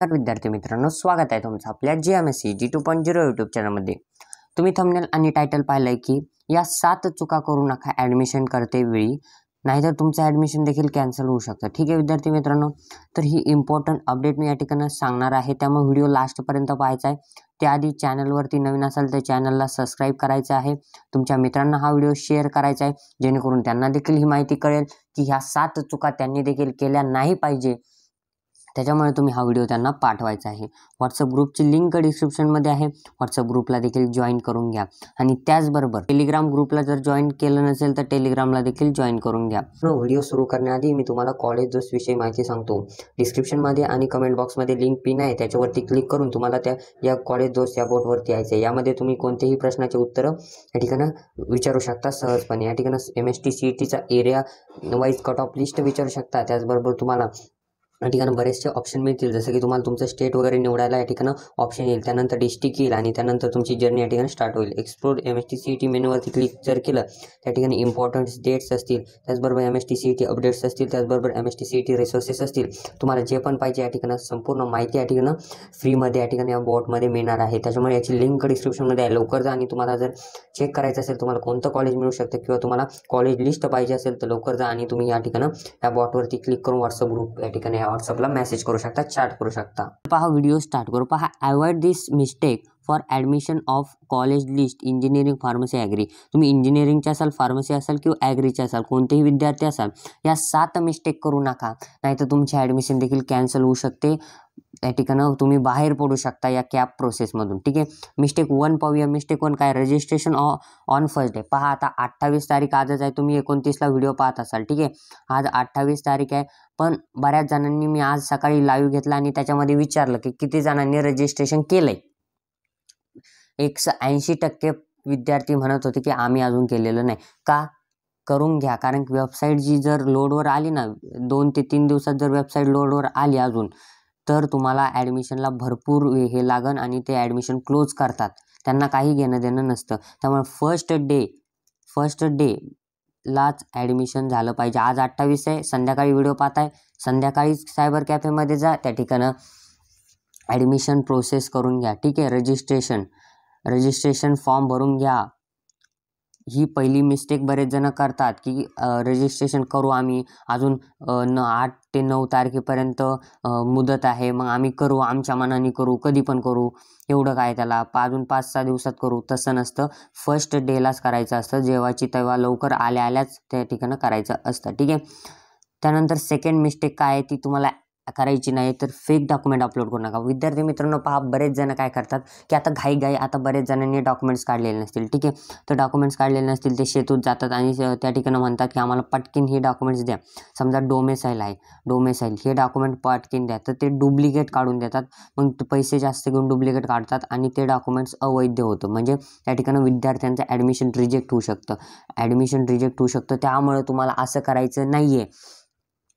तर विद्यार्थी मित्रांनो, स्वागत आहे तुमचं आपल्या GMSC G 2.0 यूट्यूब चॅनलमध्ये। तुम्ही थंबनेल आणि टायटल पाहिलंय की या 7 चुका करू नका ॲडमिशन करते वेळी, नाहीतर तुमचं ॲडमिशन देखील कॅन्सल होऊ शकतं। ठीक आहे विद्यार्थी मित्रांनो, तर ही इम्पॉर्टंट अपडेट मी या ठिकाणी सांगणार आहे, त्यामुळे व्हिडिओ लास्टपर्यंत पाहायचा आहे। त्याआधी चॅनलवरती नवीन असाल तर चॅनलला सबस्क्राईब करायचं आहे, तुमच्या मित्रांना हा व्हिडिओ शेअर करायचा आहे, जेणेकरून त्यांना देखील ही माहिती कळेल की ह्या 7 चुका त्यांनी देखील केल्या नाही पाहिजे। त्याच्यामुळे तुम्ही हा व्हिडिओ त्यांना पाठवायचा आहे। व्हॉट्सअप ग्रुपची लिंक डिस्क्रिप्शनमध्ये आहे, व्हॉट्सअप ग्रुपला देखील जॉईन करून घ्या आणि त्याचबरोबर टेलिग्राम ग्रुपला जर जॉईन केलं नसेल तर टेलिग्रामला देखील जॉईन करून घ्या। व्हिडिओ सुरू करण्याआधी मी तुम्हाला कॉलेज दोस्त विषयी माहिती सांगतो। डिस्क्रिप्शनमध्ये आणि कमेंट बॉक्समध्ये लिंक पिन आहे, त्याच्यावरती क्लिक करून तुम्हाला या कॉलेज दोस्त या बोर्डवरती यायचं आहे। यामध्ये तुम्ही कोणतेही प्रश्नाचे उत्तरं या ठिकाणी विचारू शकता सहजपणे। या ठिकाणी MST CETचा area wise cut off list विचारू शकता, त्याचबरोबर तुम्हाला या ठिकाणी बरेचसे ऑप्शन मिळतील, जसं की तुम्हाला तुमचं स्टेट वगैरे निवडायला या ठिकाणी ऑप्शन येईल, त्यानंतर डिस्ट्रिक्ट येईल आणि त्यानंतर तुमची जर्नी या ठिकाणी स्टार्ट होईल। एक्सप्लोर MST CET मेनूवरती क्लिक जर केलं, त्या ठिकाणी इम्पॉर्टंट डेट्स असतील, त्याचबरोबर MST CET अपडेट्स असतील, त्याचबरोबर MST CET रिसोर्सेस असतील, तुम्हाला जे पण पाहिजे या ठिकाणी संपूर्ण माहिती या ठिकाणी फ्रीमध्ये या ठिकाणी या बॉटमध्ये मिळणार आहे। त्याच्यामुळे याची लिंक डिस्क्रिप्शनमध्ये आहे, लवकर जा। आणि तुम्हाला जर चेक करायचं असेल तुम्हाला कोणतं कॉलेज मिळू शकतं किंवा तुम्हाला कॉलेज लिस्ट पाहिजे असेल तर लवकर जा आणि तुम्ही या ठिकाणी या बॉटवरती क्लिक करून व्हॉट्सअप ग्रुप या ठिकाणी व्हॉट्सअपला मेसेज करू शकता, चॅट करू शकता। पहा व्हिडिओ स्टार्ट करू। पहा, avoid this mistake for admission of college list engineering pharmacy agri. तुम्ही इंजिनिअरिंगचे असाल, फार्मसी असाल किंवा ॲग्रीचे असाल, कोणतेही विद्यार्थी असाल, या 7 मिस्टेक करू नका, नाहीतर तुमचे ॲडमिशन देखील कॅन्सल होऊ शकते। या ठिकाणी तुम्ही बाहेर पडू शकता या कॅप प्रोसेसमधून। ठीक आहे, मिस्टेक 1 पाहूया। मिस्टेक 1 काय? Registration on first day. पहा, आता 28 तारीख आजच आहे, तुम्ही 29ला व्हिडिओ पाहत असाल। ठीक आहे, आज 28 तारीख आहे, पण बऱ्याच जणांनी मी आज सकाळी लाईव्ह घेतला आणि त्याच्यामध्ये विचारलं की किती जणांनी रजिस्ट्रेशन केलंय। 180% विद्यार्थी म्हणत होते की आम्ही अजून केलेलं नाही। का? करून घ्या, कारण की वेबसाईट जी जर लोडवर आली ना, 2 ते 3 दिवसात जर वेबसाईट लोडवर आली अजून, तर तुम्हाला ॲडमिशनला भरपूर हे लागन आणि ते ॲडमिशन क्लोज करतात, त्यांना काही घेणं देणं नसतं। त्यामुळे फर्स्ट डे लाच ॲडमिशन झालं पाहिजे। आज 28 आहे, संध्याकाळी व्हिडिओ पाहताय, संध्याकाळी सायबर कॅफेमध्ये जा, त्या ठिकाणं ॲडमिशन प्रोसेस करून घ्या। ठीक आहे, रजिस्ट्रेशन फॉर्म भरून घ्या। ही पहिली मिस्टेक बरेच जण करतात की रजिस्ट्रेशन करू आम्ही, अजून 8 ते 9 तारखेपर्यंत मुदत आहे, मग आम्ही करू, आमच्या मनाने करू, कधी पण करू, एवढं काय त्याला, अजून 5-6 दिवसात करू। तसं नसतं, फर्स्ट डेलाच करायचं असतं, जेव्हाची तेव्हा लवकर आल्याच त्या ठिकाणी करायचं असतं। ठीक आहे, त्यानंतर सेकंड मिस्टेक काय आहे ती तुम्हाला करायची नाही, तर फेक डॉक्युमेंट अपलोड करू नका। विद्यार्थी मित्रांनो, पहा बरेच जण काय करतात की आता घाई आता बरेच जणांनी डॉक्युमेंट्स काढलेले नसतील। ठीक आहे, तर डॉक्युमेंट्स काढलेले नसतील, ते शेतूत जातात आणि त्या ठिकाणी म्हणतात की आम्हाला पटकीन हे डॉक्युमेंट्स द्या। समजा डोमेसाईल हे डॉक्युमेंट पटकीन द्या, तर ते डुप्लिकेट काढून देतात, मग पैसे जास्त घेऊन डुप्लिकेट काढतात आणि ते डॉक्युमेंट्स अवैध होतं, म्हणजे त्या ठिकाणी विद्यार्थ्यांचं ॲडमिशन रिजेक्ट होऊ शकतं। त्यामुळे तुम्हाला असं करायचं नाही आहे।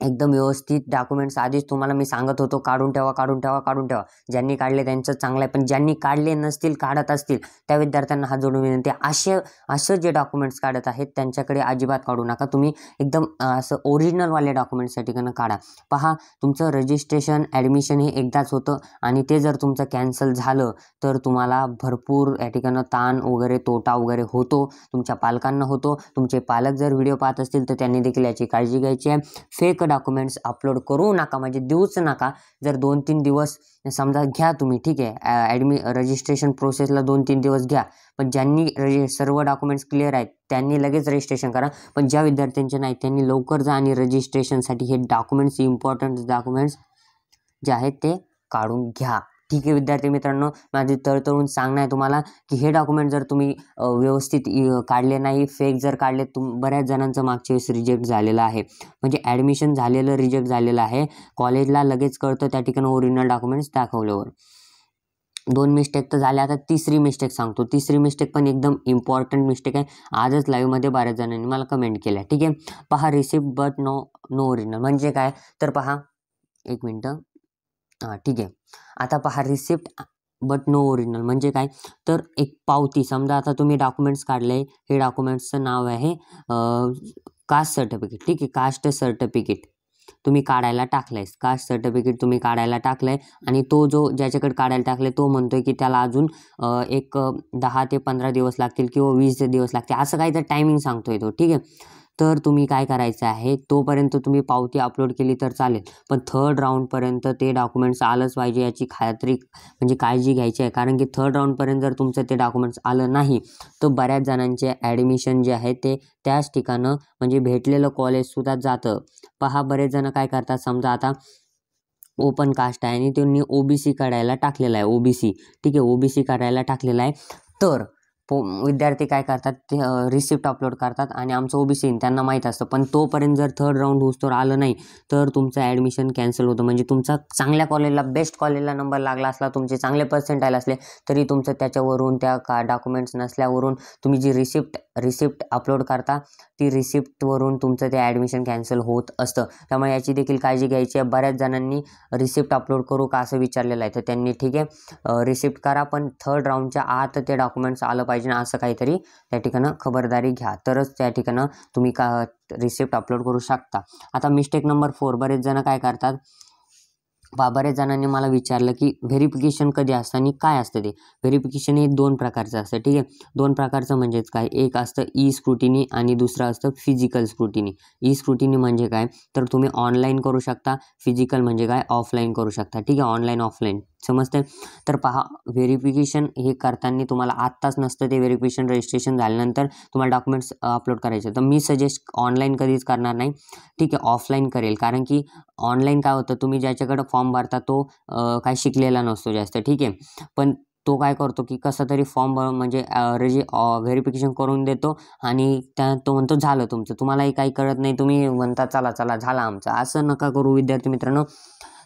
एकदम व्यवस्थित डॉक्युमेंट्स आधीच तुम्हाला मी सांगत होतो, काढून ठेवा। ज्यांनी काढले त्यांचं चांगलं आहे, पण ज्यांनी काढले नसतील, काढत असतील, त्या विद्यार्थ्यांना हात जोडून विनंती आहे, असं जे डॉक्युमेंट्स काढत आहेत त्यांच्याकडे अजिबात काढू नका। तुम्ही एकदम असं ओरिजिनलवाले डॉक्युमेंट्स या ठिकाणी काढा। पहा, तुमचं रजिस्ट्रेशन ॲडमिशन हे एकदाच होतं आणि ते जर तुमचं कॅन्सल झालं तर तुम्हाला भरपूर या ठिकाणी ताण वगैरे, तोटा वगैरे होतो, तुमच्या पालकांना होतो। तुमचे पालक जर व्हिडिओ पाहत असतील तर त्यांनी देखील याची काळजी घ्यायची आहे। फेक डॉक्युमेंट्स अपलोड करू नका, म्हणजे देऊच नका। जर 2-3 दिवस समजा घ्या तुम्ही, ठीक आहे, रजिस्ट्रेशन प्रोसेसला 2-3 दिवस घ्या, पण ज्यांनी सर्व डॉक्युमेंट्स क्लिअर आहेत त्यांनी लगेच रजिस्ट्रेशन करा, पण ज्या विद्यार्थ्यांचे नाही त्यांनी लवकर जा आणि रजिस्ट्रेशनसाठी हे डॉक्युमेंट्स, इम्पॉर्टंट डॉक्युमेंट्स जे आहेत ते काढून घ्या। ठीक आहे विद्यार्थी मित्रांनो, माझी तळतळून सांगणं आहे तुम्हाला की हे डॉक्युमेंट जर तुम्ही व्यवस्थित काढले नाही, फेक जर काढले, बऱ्याच जणांचं मागच्या वेळेस रिजेक्ट झालेलं आहे, म्हणजे ॲडमिशन झालेलं रिजेक्ट झालेलं आहे। कॉलेजला लगेच कळतं त्या ठिकाणी ओरिजिनल डॉक्युमेंट्स दाखवल्यावर। 2 मिस्टेक तर झाल्या, आता तिसरी मिस्टेक सांगतो। तिसरी मिस्टेक पण एकदम इम्पॉर्टंट मिस्टेक आहे, आजच लाईव्हमध्ये बऱ्याच जणांनी मला कमेंट केल्या। ठीक आहे, पहा, रिसिप्ट बट नो ओरिजिनल म्हणजे काय? तर पहा, 1 मिनटं, हां ठीक आहे, आता पहा, रिसिप्ट बट नो ओरिजिनल म्हणजे काय? तर एक पावती, समजा आता तुम्ही डॉक्युमेंट्स काढले, हे डॉक्युमेंट्सचं नाव आहे कास्ट सर्टिफिकेट। ठीक आहे, कास्ट सर्टिफिकेट, तुम्ही काढायला टाकलाय, कास्ट सर्टिफिकेट तुम्ही काढायला टाकलाय आणि तो जो ज्याच्याकडे काढायला टाकलाय तो म्हणतोय की त्याला अजून एक 10 ते 15 दिवस लागतील किंवा 20 दिवस लागतील, असं काही तर टायमिंग सांगतोय तो, ठीक आहे. तर तुम्ही काय करायचं आहे, तोपर्यंत तुम्ही पावती अपलोड केली तर चालेल, पण थर्ड राऊंडपर्यंत ते डॉक्युमेंट्स आलंच पाहिजे याची खात्री म्हणजे काळजी घ्यायची आहे. कारण की थर्ड राऊंडपर्यंत जर तुमचं ते डॉक्युमेंट्स आलं नाही तर बऱ्याच जणांचे ॲडमिशन जे आहे ते त्याच ठिकाणं म्हणजे भेटलेलं कॉलेजसुद्धा जातं. पहा, बरेच जण काय करतात, समजा आता ओपन कास्ट आहे आणि त्यांनी OBC काढायला टाकलेला आहे, OBC, ठीक आहे, OBC काढायला टाकलेला आहे, तर विद्यार्थी काय करतात, ते रिसिप्ट अपलोड करतात आणि आमचं OBC त्यांना माहीत असतं, पण तोपर्यंत जर थर्ड राऊंड होऊस्तोवर आलं नाही तर तुमचं ॲडमिशन कॅन्सल होतं. म्हणजे तुमचा चांगल्या कॉलेजला, बेस्ट कॉलेजला नंबर लागला असला, तुमचे चांगले पर्सेंटाईल असले तरी तुमचं त्याच्यावरून त्या डॉक्युमेंट्स नसल्यावरून तुम्ही जी रिसिप्ट अपलोड करता ती रिसिप्टवरून तुमचं ते ॲडमिशन कॅन्सल होत असतं. त्यामुळे याची देखील काळजी घ्यायची आहे. बऱ्याच जणांनी रिसिप्ट अपलोड करू का असं विचारलेलं आहे, तर त्यांनी ठीक आहे रिसिप्ट करा, पण थर्ड राऊंडच्या आत ते डॉक्युमेंट्स आलं पाहिजे ना, असं काहीतरी त्या ठिकाणं खबरदारी घ्या, तरच त्या ठिकाणं तुम्ही रिसिप्ट अपलोड करू शकता. आता मिस्टेक नंबर 4, बरेच जण काय करतात, बरेच जणांनी मला विचारलं की व्हेरिफिकेशन कधी असतं आणि काय असतं ते. व्हेरिफिकेशन हे 2 प्रकारचं असतं, ठीक आहे. 2 प्रकारचं म्हणजेच काय, एक असतं ई स्क्रुटिनी आणि दुसरं असतं फिजिकल स्क्रुटिनी. ई स्क्रुटिनी म्हणजे काय, तर तुम्ही ऑनलाईन करू शकता, फिजिकल म्हणजे काय, ऑफलाईन करू शकता, ठीक आहे, ऑनलाईन ऑफलाईन, समजते. तर पहा, व्हेरिफिकेशन हे करताना तुम्हाला आत्ताच नसतं, ते व्हेरिफिकेशन रजिस्ट्रेशन झाल्यानंतर तुम्हाला डॉक्युमेंट्स अपलोड करायचे. तर मी सजेस्ट ऑनलाईन कधीच करणार नाही, ठीक आहे, ऑफलाईन करेल. कारण की ऑनलाईन काय होतं, तुम्ही ज्याच्याकडं फॉर्म भरता तो काय शिकलेला नसतो जास्त, ठीक आहे, पण तो काय करतो की कसा तरी फॉर्म म्हणजे व्हेरिफिकेशन करून देतो आणि तो म्हणतो झालं तुमचं, तुम्हालाही काही कळत नाही, तुम्ही म्हणता चला चला झालं आमचं. असं नका करू विद्यार्थी मित्रांनो.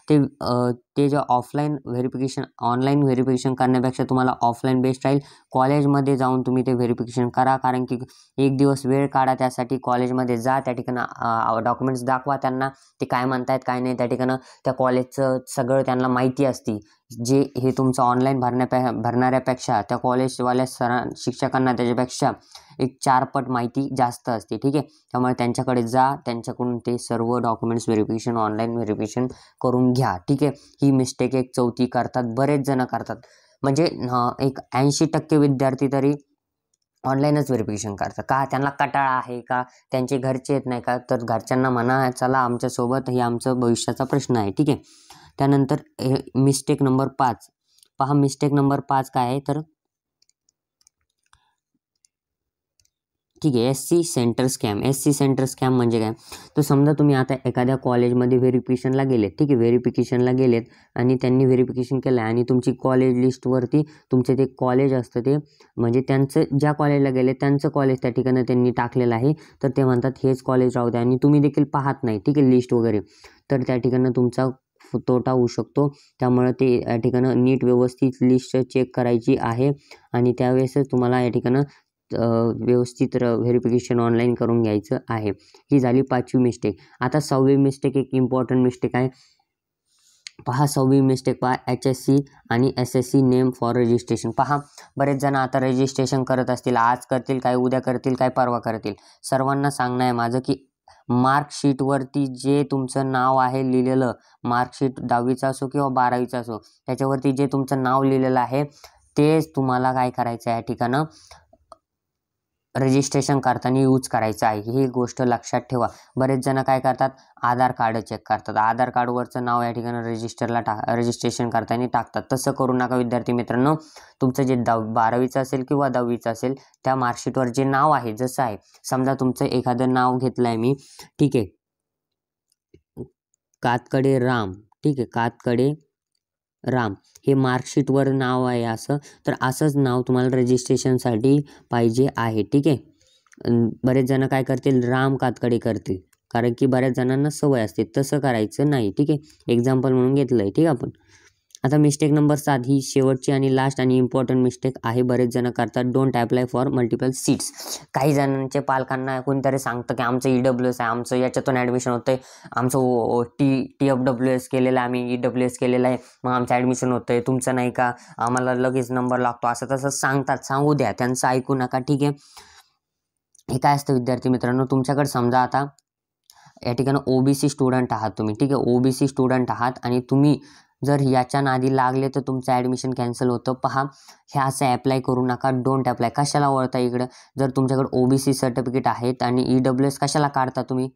ते जे ऑनलाईन व्हेरिफिकेशन करण्यापेक्षा तुम्हाला ऑफलाईन बेस्ट राहील. कॉलेजमध्ये जाऊन तुम्ही ते व्हेरिफिकेशन करा, कारण की एक दिवस वेळ काढा त्यासाठी, कॉलेजमध्ये जा, त्या ठिकाणं डॉक्युमेंट्स दाखवा त्यांना, ते काय म्हणतायत काय नाही, त्या ठिकाणं त्या कॉलेजचं सगळं त्यांना माहिती असते. जे हे तुमचं ऑनलाईन भरणाऱ्यापेक्षा त्या कॉलेजवाल्या शिक्षकांना त्याच्यापेक्षा एक 4 पट माहिती जास्त असते, ठीक आहे. त्यामुळे त्यांच्याकडे जा, त्यांच्याकडून ते सर्व डॉक्युमेंट्स व्हेरिफिकेशन, ऑनलाईन व्हेरिफिकेशन करून घ्या, ठीक आहे. ही मिस्टेक एक 4थी करतात, बरेच जण करतात. म्हणजे एक 80% विद्यार्थी तरी ऑनलाईनच व्हेरिफिकेशन करतात. का, त्यांना कंटाळा आहे का, त्यांचे घरचे येत नाही का, तर घरच्यांना म्हणा चला आमच्यासोबत, हे आमचं भविष्याचा प्रश्न आहे, ठीक आहे. त्यानंतर मिस्टेक नंबर 5, पहा मिस्टेक नंबर 5 काय आहे, तर ठीक आहे, SC centre scam. SC centre scam म्हणजे काय, तर समजा तुम्ही आता एखाद्या कॉलेजमध्ये व्हेरिफिकेशनला गेलेत, ठीक आहे, व्हेरिफिकेशनला गेलेत आणि त्यांनी व्हेरिफिकेशन केलं आणि तुमची कॉलेज लिस्टवरती तुमचे ते कॉलेज असतं, ते म्हणजे त्यांचं ज्या कॉलेजला गेले त्यांचं कॉलेज त्या ठिकाणी त्यांनी टाकलेलं आहे, तर ते म्हणतात हेच कॉलेज राहू द्या आणि तुम्ही देखील पाहत नाही, ठीक आहे, लिस्ट वगैरे, तर त्या ठिकाणी तुमचा तोटा होऊ शकतो. त्यामुळे ते या ठिकाणं नीट व्यवस्थित लिस्ट चेक करायची आहे आणि त्यावेळेसच तुम्हाला या ठिकाणं व्यवस्थित व्हेरिफिकेशन ऑनलाईन करून घ्यायचं आहे. ही झाली 5वी मिस्टेक. आता 6वी मिस्टेक एक इम्पॉर्टंट मिस्टेक आहे. पहा 6वी मिस्टेक, पहा HSC आणि SSC नेम फॉर रजिस्ट्रेशन. पहा, बरेच जण आता रजिस्ट्रेशन करत असतील, आज करतील काय, उद्या करतील काय, परवा करतील. सर्वांना सांगणं आहे माझं की मार्कशीटवरती जे तुमचं नाव आहे लिहिलेलं, मार्कशीट 10वीचा असो किंवा 12वीचा असो, त्याच्यावरती जे तुमचं नाव लिहिलेलं आहे तेच तुम्हाला काय करायचं आहे, या ठिकाणं रजिस्ट्रेशन करताना यूज करायचं आहे. ही गोष्ट लक्षात ठेवा. बरेच जण काय करतात, आधार कार्ड चेक करतात, आधार कार्डवरचं नाव या ठिकाणी रजिस्ट्रेशन करताना टाकतात. तसं करू नका विद्यार्थी मित्रांनो. तुमचं जे 12वीचं असेल किंवा 10वीचं असेल त्या मार्कशीटवर जे नाव आहे, जसं आहे, समजा तुमचं एखादं नाव घेतलं आहे मी, ठीक आहे, कातकडे राम, ठीक आहे, कातकडे राम, हे मार्कशीटवर नाव आहे असं, तर असंच नाव तुम्हाला रजिस्ट्रेशनसाठी पाहिजे आहे, ठीक आहे. बरेच जण काय करतील, राम कातकडे करतील, कारण की बऱ्याच जणांना सवय असते, तसं करायचं नाही, ठीक आहे. एक्झाम्पल म्हणून घेतलं आहे, ठीक आहे आपण. आता मिस्टेक नंबर 7, ही शेवटची आणि लास्ट आणि इम्पॉर्टंट मिस्टेक आहे. बरेच जण करतात, don't apply for multiple seats. काही जणांचे पालकांना कोणतरी सांगतं की आमचं EWS आहे, आमचं याच्यातून ॲडमिशन होतं आहे, आमचं TFWS केलेलं आहे, आम्ही EWS केलेलं आहे, मग आमचं ॲडमिशन होतं आहे, तुमचं नाही का, आम्हाला लगेच नंबर लागतो, असं तसं सांगतात. सांगू द्या, त्यांचं ऐकू नका, ठीक आहे. हे काय असतं विद्यार्थी मित्रांनो, तुमच्याकडे समजा आता या ठिकाणी OBC स्टुडंट आहात तुम्ही, ठीक आहे, OBC स्टुडंट आहात आणि तुम्ही जर याच्या नादी लागले तर तुमचं ॲडमिशन कॅन्सल होतं. पहा, हे असं ॲप्लाय करू नका, डोंट ॲप्लाय. कशाला वळता इकडं? जर तुमच्याकडे OBC सर्टिफिकेट आहेत आणि EWS कशाला काढता तुम्ही?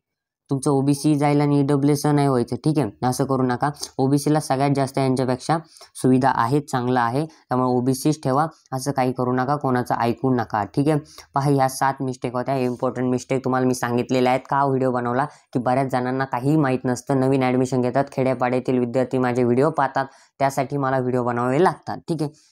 तुमचं OBC जाईल आणि EWS नाही व्हायचं, ठीक आहे, असं करू नका. OBCला सगळ्यात जास्त यांच्यापेक्षा सुविधा आहेत, चांगलं आहे, त्यामुळे OBCच ठेवा. असं काही करू नका, कोणाचं ऐकू नका, ठीक आहे. पहा, ह्या 7 मिस्टेक होत्या, इम्पॉर्टंट मिस्टेक तुम्हाला मी सांगितलेल्या आहेत. का व्हिडिओ बनवला की बऱ्याच जणांना काहीही माहीत नसतं, नवीन ॲडमिशन घेतात, खेड्यापाड्यातील विद्यार्थी माझे व्हिडिओ पाहतात, त्यासाठी मला व्हिडिओ बनवावे लागतात, ठीक आहे.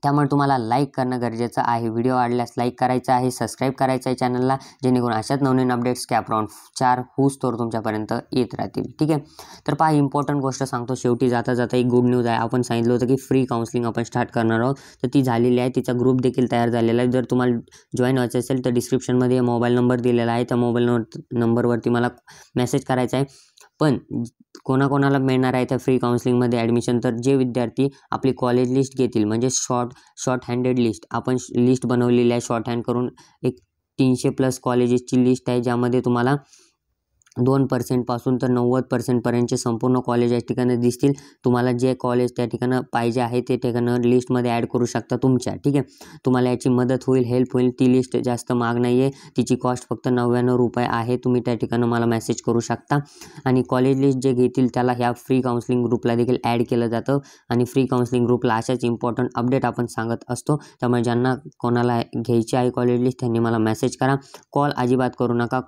त्यामुळे तुम्हाला लाईक करणं गरजेचं आहे. व्हिडिओ आवडल्यास लाईक करायचं आहे, सबस्क्राईब करायचं आहे चॅनलला, जेणेकरून अशाच नवनवीन अपडेट्स कॅपराउंड 4 होऊस्तोवर तुमच्यापर्यंत येत राहतील, ठीक आहे. तर पहा, इम्पॉर्टंट गोष्ट सांगतो शेवटी जाता जाता, एक गुड न्यूज आहे. आपण सांगितलं होतं की फ्री काउन्सिलिंग आपण स्टार्ट करणार आहोत, तर ती झालेली आहे. तिचा ग्रुप देखील तयार झालेला आहे. जर तुम्हाला जॉईन व्हायचं असेल तर डिस्क्रिप्शनमध्ये मोबाईल नंबर दिलेला आहे, त्या मोबाईल नंबरवरती मला मेसेज करायचा आहे. पण कोणाकोणाला मिळणार आहे त्या फ्री काउन्सिलिंगमध्ये ॲडमिशन? तर जे विद्यार्थी आपली कॉलेज लिस्ट घेतील, म्हणजे शॉर्ट हँडेड लिस्ट, आपण लिस्ट बनवलेली आहे शॉर्ट हँड करून. एक 300+ कॉलेजेसची लिस्ट आहे, ज्यामध्ये तुम्हाला 2% पासून तर 90% पर्यंतचे संपूर्ण कॉलेज या ठिकाणी दिसतील. तुम्हाला जे कॉलेज त्या ठिकाणी पाहिजे आहे ते ठिकाणं लिस्टमध्ये ॲड करू शकता तुमच्या, ठीक आहे. तुम्हाला याची मदत होईल, हेल्प होईल. ती लिस्ट जास्त महाग नाही आहे, तिची कॉस्ट फक्त 99 रुपये आहे. तुम्ही त्या ठिकाणी मला मेसेज करू शकता आणि कॉलेज लिस्ट जे घेतील त्याला ह्या फ्री काउन्सिलिंग ग्रुपला देखील ॲड केलं जातं आणि फ्री काउन्सिलिंग ग्रुपला अशाच इम्पॉर्टंट अपडेट आपण सांगत असतो. त्यामुळे ज्यांना कोणाला घ्यायची आहे कॉलेज लिस्ट त्यांनी मला मेसेज करा. कॉल अजिबात करू नका.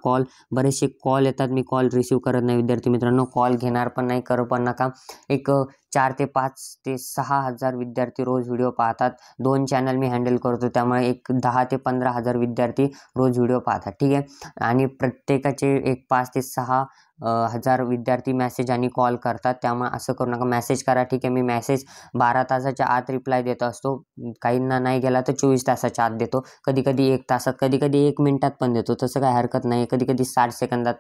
बरेचसे कॉल येतात, मी कॉल रिसीव करत नाही विद्यार्थी मित्रांनो, कॉल घेणार पण नाही, करू पण नका. एक 4 ते 5 ते 6 हजार विद्यार्थी रोज व्हिडिओ पाहतात. 2 चॅनल मी हँडल करतो, त्यामुळे एक 10 ते 15 हजार विद्यार्थी रोज व्हिडिओ पाहतात, ठीक आहे. आणि प्रत्येकाचे एक 5 ते 6 हजार विद्यार्थी मेसेज आणि कॉल करतात. त्यामुळे असं करू नका, मेसेज करा, ठीक आहे. मी मेसेज 12 तासाच्या आत रिप्लाय देत असतो. काहींना नाही गेला तर 24 तासाच्या आत देतो, कधीकधी 1 तासात, कधीकधी 1 मिनिटात पण देतो, तसं काही हरकत नाही. कधीकधी 60 सेकंदात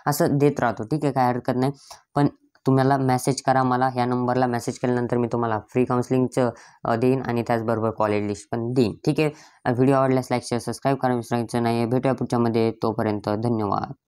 असं देत राहतो, ठीक आहे, काय हरकत नाही. पण तुम्हाला मेसेज करा, मला ह्या नंबरला मेसेज केल्यानंतर मी तुम्हाला फ्री काउन्सिलिंगचं देईन आणि त्याचबरोबर कॉलेज लिस्ट पण देईन, ठीक आहे. व्हिडिओ आवडल्यास लाईक शेअर सबस्क्राईब करा विसरायचं नाही. भेटूया पुढच्यामध्ये, तोपर्यंत धन्यवाद.